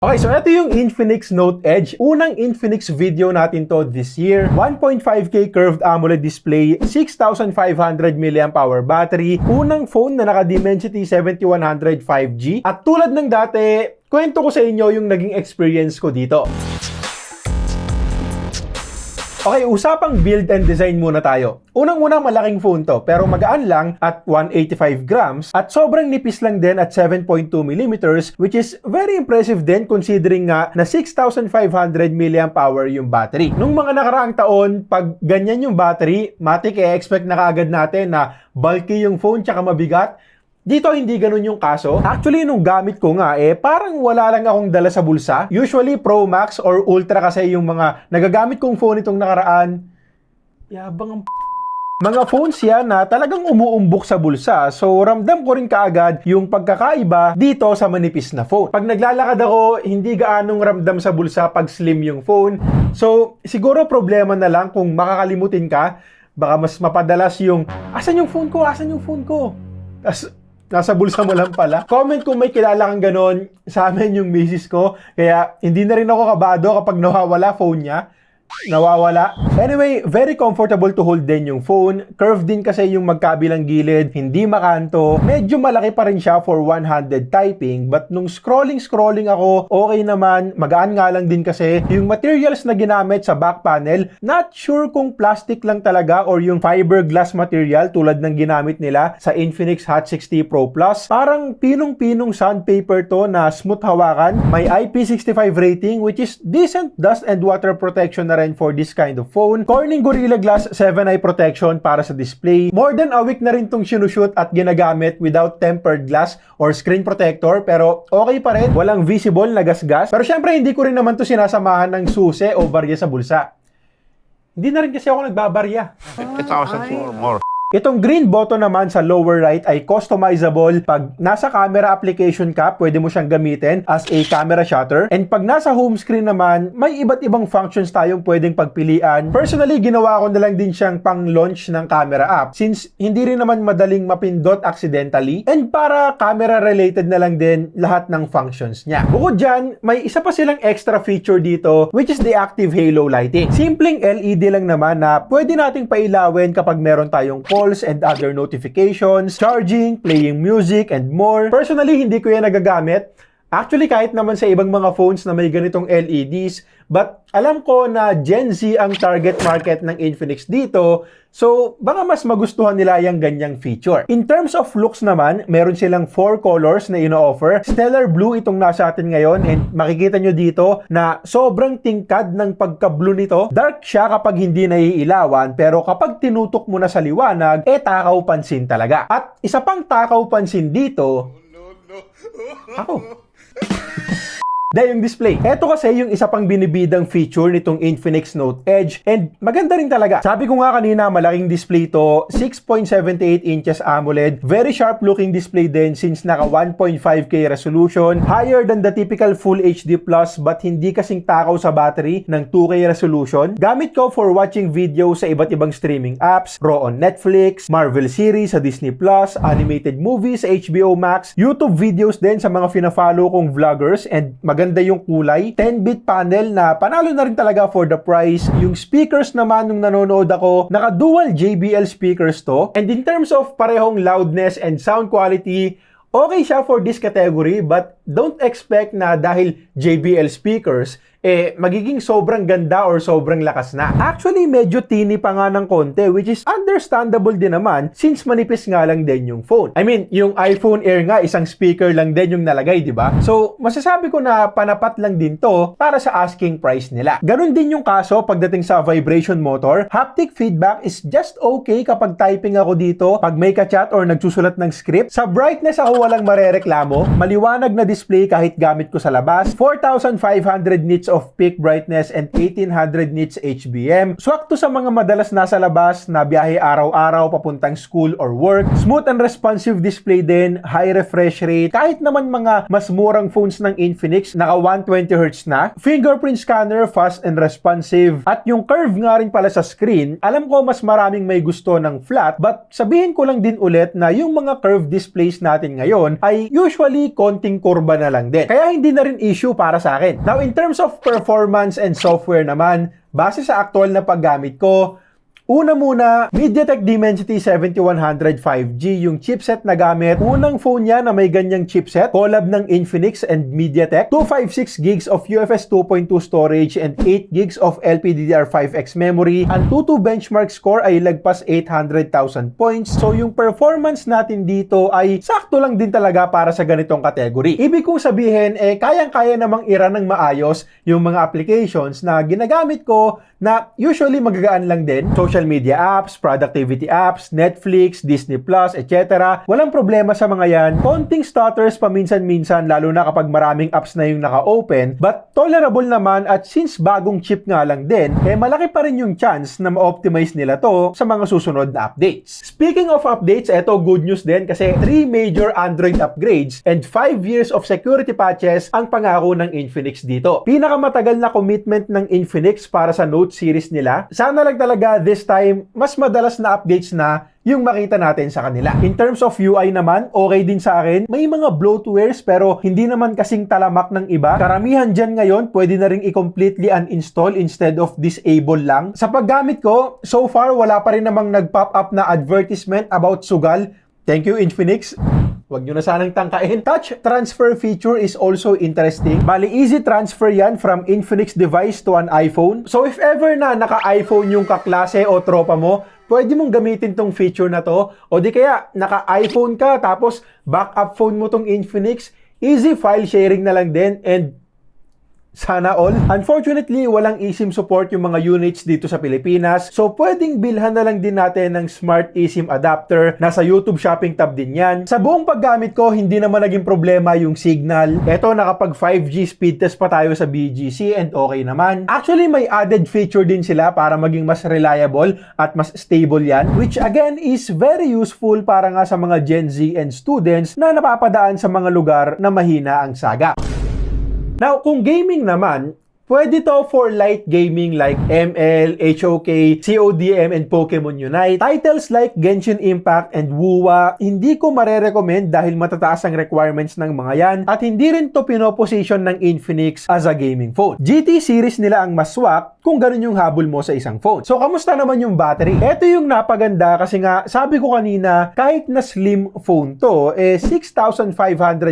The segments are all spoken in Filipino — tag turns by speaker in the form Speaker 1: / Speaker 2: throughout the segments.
Speaker 1: Okay, so ito yung Infinix Note Edge. Unang Infinix video natin to this year. 1.5K curved AMOLED display, 6,500 mAh battery. Unang phone na naka-Dimensity 7100 5G. At tulad ng dati, kwento ko sa inyo yung naging experience ko dito. Okay, usapang build and design muna tayo. Unang-una, malaking phone to, pero magaan lang at 185 grams at sobrang nipis lang din at 7.2mm, which is very impressive din considering nga na 6,500 mAh yung battery. Nung mga nakaraang taon, pag ganyan yung battery, matik expect na kaagad natin na bulky yung phone tsaka mabigat. Dito, hindi ganun yung kaso. Actually, nung gamit ko nga, parang wala lang akong dala sa bulsa. Usually, Pro Max or Ultra kasi yung mga nagagamit kong phone itong nakaraan. Yabang ang mga phones yan na talagang umuumbok sa bulsa. So, ramdam ko rin kaagad yung pagkakaiba dito sa manipis na phone. Pag naglalakad ako, hindi gaanong ramdam sa bulsa pag slim yung phone. So, siguro problema na lang kung makakalimutin ka. Baka mas mapadalas yung, asan yung phone ko? Asan yung phone ko? Nasa bulsa mo lang pala. Comment kung may kilala kang ganon. Sa amin yung misis ko. Kaya hindi na rin ako kabado kapag nawawala phone niya. Nawawala. Anyway, very comfortable to hold din yung phone. Curved din kasi yung magkabilang gilid. Hindi makanto. Medyo malaki pa rin siya for one-handed typing. But nung scrolling ako, okay naman. Magaan nga lang din kasi. Yung materials na ginamit sa back panel, not sure kung plastic lang talaga or yung fiberglass material tulad ng ginamit nila sa Infinix Hot 60 Pro Plus. Parang pinong-pinong sandpaper to na smooth hawakan. May IP65 rating which is decent dust and water protection na rin for this kind of phone. Corning Gorilla Glass 7 eye protection para sa display. More than a week na rin tong sinushoot at ginagamit without tempered glass or screen protector, pero okay pa rin. Walang visible na gasgas. Pero syempre hindi ko rin naman to sinasamahan ng susi o barya sa bulsa. Hindi na rin kasi ako nagbabarya.
Speaker 2: 50,000 or more.
Speaker 1: Itong green button naman sa lower right ay customizable. Pag nasa camera application ka, pwede mo siyang gamitin as a camera shutter. And pag nasa home screen naman, may iba't ibang functions tayong pwedeng pagpilian. Personally, ginawa ko na lang din siyang pang-launch ng camera app since hindi rin naman madaling mapindot accidentally. And para camera related na lang din lahat ng functions niya. Bukod dyan, may isa pa silang extra feature dito which is the active halo lighting. Simpleng LED lang naman na pwede nating pailawin kapag meron tayong and other notifications, charging, playing music, and more. Personally, hindi ko yan nagagamit. Actually, kahit naman sa ibang mga phones na may ganitong LEDs, but alam ko na Gen Z ang target market ng Infinix dito, so baka mas magustuhan nila yung ganyang feature. In terms of looks naman, meron silang 4 colors na ino-offer. Stellar Blue itong nasa atin ngayon, and makikita nyo dito na sobrang tingkad ng pagka-blue nito. Dark siya kapag hindi naiilawan, pero kapag tinutok mo na sa liwanag, takaw pansin talaga. At isa pang takaw pansin dito, ako. Dahil yung display. Ito kasi yung isa pang binibidang feature nitong Infinix Note Edge and maganda rin talaga. Sabi ko nga kanina, malaking display to, 6.78 inches AMOLED. Very sharp looking display din since naka 1.5K resolution. Higher than the typical Full HD Plus but hindi kasing takaw sa battery ng 2K resolution. Gamit ko for watching video sa iba't ibang streaming apps. Raw on Netflix, Marvel series sa Disney Plus, animated movies sa HBO Max, YouTube videos din sa mga fina-follow kong vloggers and maganda yung kulay. 10-bit panel na panalo na rin talaga for the price. Yung speakers naman nung nanonood ako, naka-dual JBL speakers to. And in terms of parehong loudness and sound quality, okay siya for this category but don't expect na dahil JBL speakers, magiging sobrang ganda or sobrang lakas na. Actually, medyo tini pa nga ng konti which is understandable din naman since manipis nga lang din yung phone. I mean, yung iPhone Air nga, isang speaker lang din yung nalagay, di ba? So, masasabi ko na panapat lang din to para sa asking price nila. Ganon din yung kaso pagdating sa vibration motor. Haptic feedback is just okay kapag typing ako dito, pag may ka-chat or nagsusulat ng script. Sa brightness ako walang marereklamo. Maliwanag na display kahit gamit ko sa labas. 4,500 nits of peak brightness and 1800 nits HBM. Swak to sa mga madalas nasa labas na biyahe araw-araw papuntang school or work. Smooth and responsive display din, high refresh rate. Kahit naman mga mas murang phones ng Infinix, naka 120Hz na. Fingerprint scanner, fast and responsive. At yung curve nga rin pala sa screen, alam ko mas maraming may gusto ng flat, but sabihin ko lang din ulit na yung mga curved displays natin ngayon ay usually konting kurba kurba na lang din. Kaya hindi na rin issue para sa akin. Now, in terms of performance and software naman, base sa actual na paggamit ko, una muna, MediaTek Dimensity 7100 5G yung chipset na gamit. Unang phone niya na may ganyang chipset, collab ng Infinix and MediaTek. 256 gigs of UFS 2.2 storage and 8 gigs of LPDDR5X memory. Ang Tutu benchmark score ay lagpas 800,000 points. So yung performance natin dito ay sakto lang din talaga para sa ganitong category. Ibig kong sabihin, kayang-kaya namang i-run ng maayos yung mga applications na ginagamit ko na usually magagaan lang din. Social media apps, productivity apps, Netflix, Disney Plus, etc. Walang problema sa mga yan. Konting stutters paminsan-minsan lalo na kapag maraming apps na yung naka-open. But tolerable naman at since bagong chip nga lang din, malaki pa rin yung chance na ma-optimize nila to sa mga susunod na updates. Speaking of updates, eto good news din kasi 3 major Android upgrades and 5 years of security patches ang pangako ng Infinix dito. Pinakamatagal na commitment ng Infinix para sa Note series nila. Sana lang talaga this time, mas madalas na updates na yung makita natin sa kanila. In terms of UI naman, okay din sa akin. May mga bloatwares pero hindi naman kasing talamak ng iba. Karamihan dyan ngayon, pwede na ring i-completely uninstall instead of disable lang. Sa paggamit ko, so far wala pa rin namang nag-pop up na advertisement about sugal. Thank you, Infinix. Huwag nyo na sanang tangkain. Touch transfer feature is also interesting. Bali, easy transfer yan from Infinix device to an iPhone. So if ever na naka-iPhone yung kaklase o tropa mo, pwede mong gamitin tong feature na to. O di kaya, naka-iPhone ka, tapos backup phone mo tong Infinix, easy file sharing na lang din and sana all. Unfortunately, walang eSIM support yung mga units dito sa Pilipinas. So, pwedeng bilhan na lang din natin ng Smart eSIM adapter. Nasa YouTube shopping tab din yan. Sa buong paggamit ko, hindi naman naging problema yung signal. Eto, nakapag 5G speed test pa tayo sa BGC and okay naman. Actually, may added feature din sila para maging mas reliable at mas stable yan. Which again is very useful para nga sa mga Gen Z and students na napapadaan sa mga lugar na mahina ang sagap. Now, kung gaming naman, pwede to for light gaming like ML, HOK, CODM, and Pokemon Unite. Titles like Genshin Impact and WUWA, hindi ko marerecommend dahil matataas ang requirements ng mga yan at hindi rin to pinoposition ng Infinix as a gaming phone. GT series nila ang mas swak kung ganun yung habol mo sa isang phone. So, kamusta naman yung battery? Ito yung napaganda kasi nga, sabi ko kanina, kahit na slim phone to, 6,500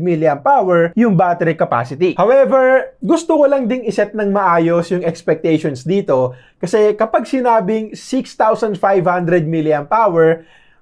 Speaker 1: mAh yung battery capacity. However, gusto ko lang ding iset ng maayos yung expectations dito kasi kapag sinabing 6,500 mAh,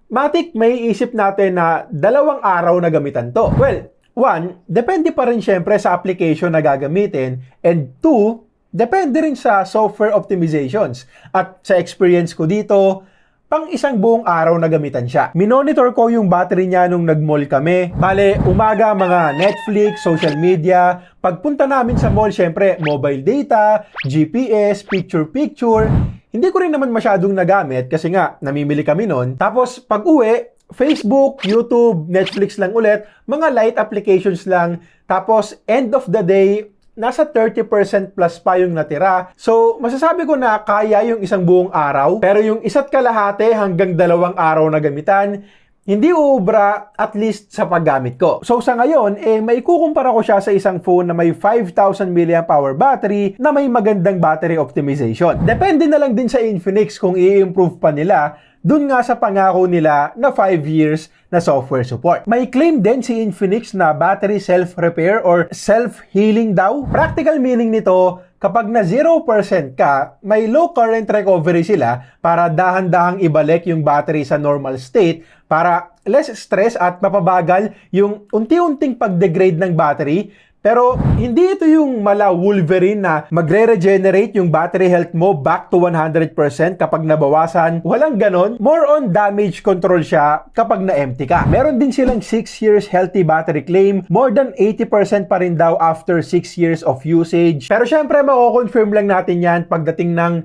Speaker 1: matik may isip natin na 2 araw na gamitan to. Well, 1, depende pa rin syempre sa application na gagamitin and 2, depende rin sa software optimizations. At sa experience ko dito, pang isang buong araw na gamitan siya. Minonitor ko yung battery niya nung nag-mall kami. Bale, umaga mga Netflix, social media. Pagpunta namin sa mall, syempre, mobile data, GPS, picture-picture. Hindi ko rin naman masyadong nagamit kasi nga, namimili kami nun. Tapos, pag-uwi, Facebook, YouTube, Netflix lang ulit, mga light applications lang. Tapos, end of the day, nasa 30% plus pa yung natira. So, masasabi ko na kaya yung isang buong araw, pero yung isa't kalahati hanggang 2 araw na gamitan, hindi uubra at least sa paggamit ko. So, sa ngayon, maikukumpara ko siya sa isang phone na may 5,000 mAh battery na may magandang battery optimization. Depende na lang din sa Infinix kung i-improve pa nila dun nga sa pangako nila na 5 years na software support. May claim din si Infinix na battery self-repair or self-healing daw. Practical meaning nito, kapag na 0% ka, may low current recovery sila para dahan-dahang ibalik yung battery sa normal state para less stress at mapabagal yung unti-unting pag-degrade ng battery. Pero hindi ito yung mala Wolverine na magre-regenerate yung battery health mo back to 100% kapag nabawasan. Walang ganon. More on damage control siya kapag na-empty ka. Meron din silang 6 years healthy battery claim. More than 80% pa rin daw after 6 years of usage. Pero syempre, mako-confirm lang natin yan pagdating ng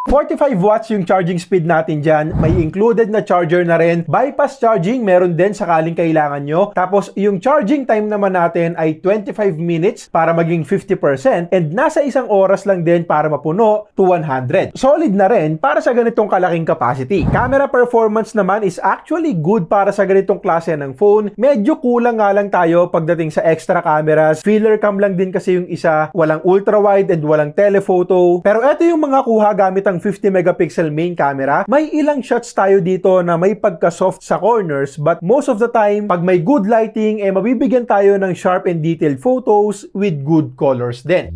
Speaker 1: 45 watts yung charging speed natin dyan. May included na charger na rin. Bypass charging, meron din sakaling kailangan nyo. Tapos, yung charging time naman natin ay 25 minutes para maging 50% and nasa isang oras lang din para mapuno to 100. Solid na rin para sa ganitong kalaking capacity. Camera performance naman is actually good para sa ganitong klase ng phone. Medyo kulang nga lang tayo pagdating sa extra cameras. Filler cam lang din kasi yung isa. Walang ultra-wide and walang telephoto. Pero eto yung mga kuha gamit ang 50 megapixel main camera. May ilang shots tayo dito na may pagka-soft sa corners but most of the time, pag may good lighting, mabibigyan tayo ng sharp and detailed photos with good colors din.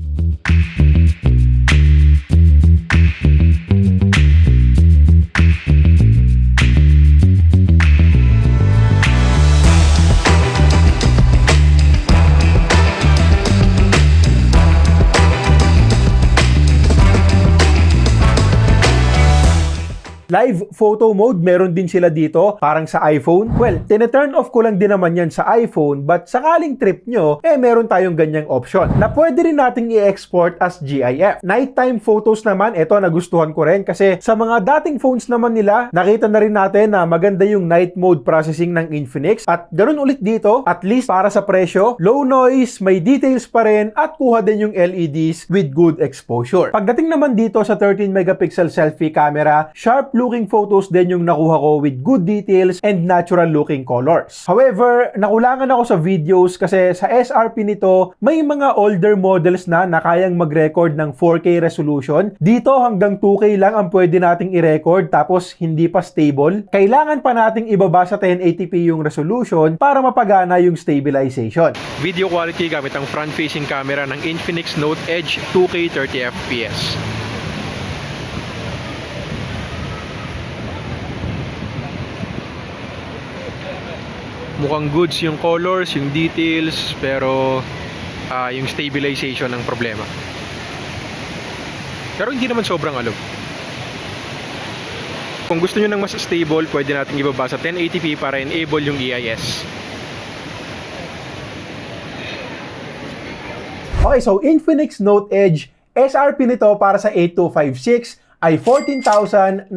Speaker 1: Live photo mode, meron din sila dito, parang sa iPhone. Well, tina-turn off ko lang din naman yan sa iPhone, but sakaling trip nyo, meron tayong ganyang option na pwede rin nating i-export as GIF. Nighttime photos naman, ito nagustuhan ko rin kasi sa mga dating phones naman nila, nakita na rin natin na maganda yung night mode processing ng Infinix at ganun ulit dito, at least para sa presyo, low noise, may details pa rin at kuha din yung LEDs with good exposure. Pagdating naman dito sa 13 megapixel selfie camera, sharp looking photos din yung nakuha ko with good details and natural looking colors. However, nakulangan ako sa videos kasi sa SRP nito, may mga older models na kayang mag-record ng 4K resolution. Dito hanggang 2K lang ang pwede nating i-record tapos hindi pa stable. Kailangan pa nating ibaba sa 1080p yung resolution para mapagana yung stabilization.
Speaker 2: Video quality gamit ang front-facing camera ng Infinix Note Edge 2K 30fps. Mukhang goods yung colors, yung details, pero yung stabilization ang problema. Pero hindi naman sobrang alog. Kung gusto nyo ng mas stable, pwede natin ibaba sa 1080p para enable yung EIS.
Speaker 1: Okay, so Infinix Note Edge, SRP nito para sa 8256 ay 14,999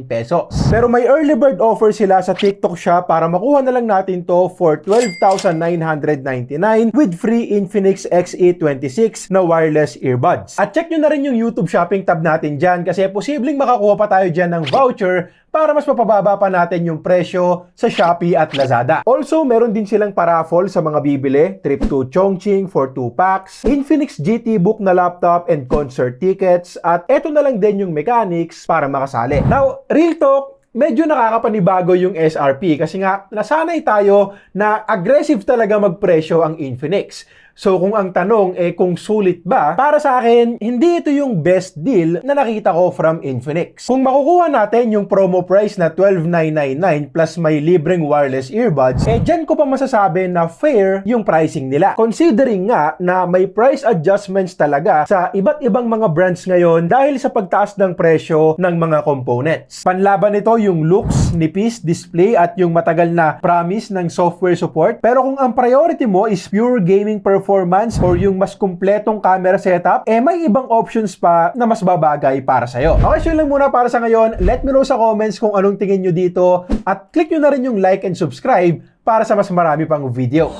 Speaker 1: pesos. Pero may early bird offer sila sa TikTok Shop para makuha na lang natin to for 12,999 with free Infinix XE26 na wireless earbuds. At check nyo na rin yung YouTube shopping tab natin dyan kasi posibleng makakuha pa tayo dyan ng voucher para mas mapababa pa natin yung presyo sa Shopee at Lazada. Also, meron din silang paraffle sa mga bibili, trip to Chongqing for 2 packs, Infinix GT Book na laptop and concert tickets, at eto na lang din yung mechanics para makasali. Now, real talk, medyo nakakapanibago yung SRP kasi nga nasanay tayo na aggressive talaga magpresyo ang Infinix. So kung ang tanong kung sulit ba, para sa akin, hindi ito yung best deal na nakita ko from Infinix. Kung makukuha natin yung promo price na 12,999 plus may libreng wireless earbuds, dyan ko pa masasabi na fair yung pricing nila. Considering nga na may price adjustments talaga sa iba't ibang mga brands ngayon dahil sa pagtaas ng presyo ng mga components. Panlaban nito yung looks, nipis, display at yung matagal na promise ng software support. Pero kung ang priority mo is pure gaming performance or yung mas kumpletong camera setup, may ibang options pa na mas babagay para sa'yo. Okay, so yun lang muna para sa ngayon. Let me know sa comments kung anong tingin nyo dito at click nyo na rin yung like and subscribe para sa mas marami pang videos.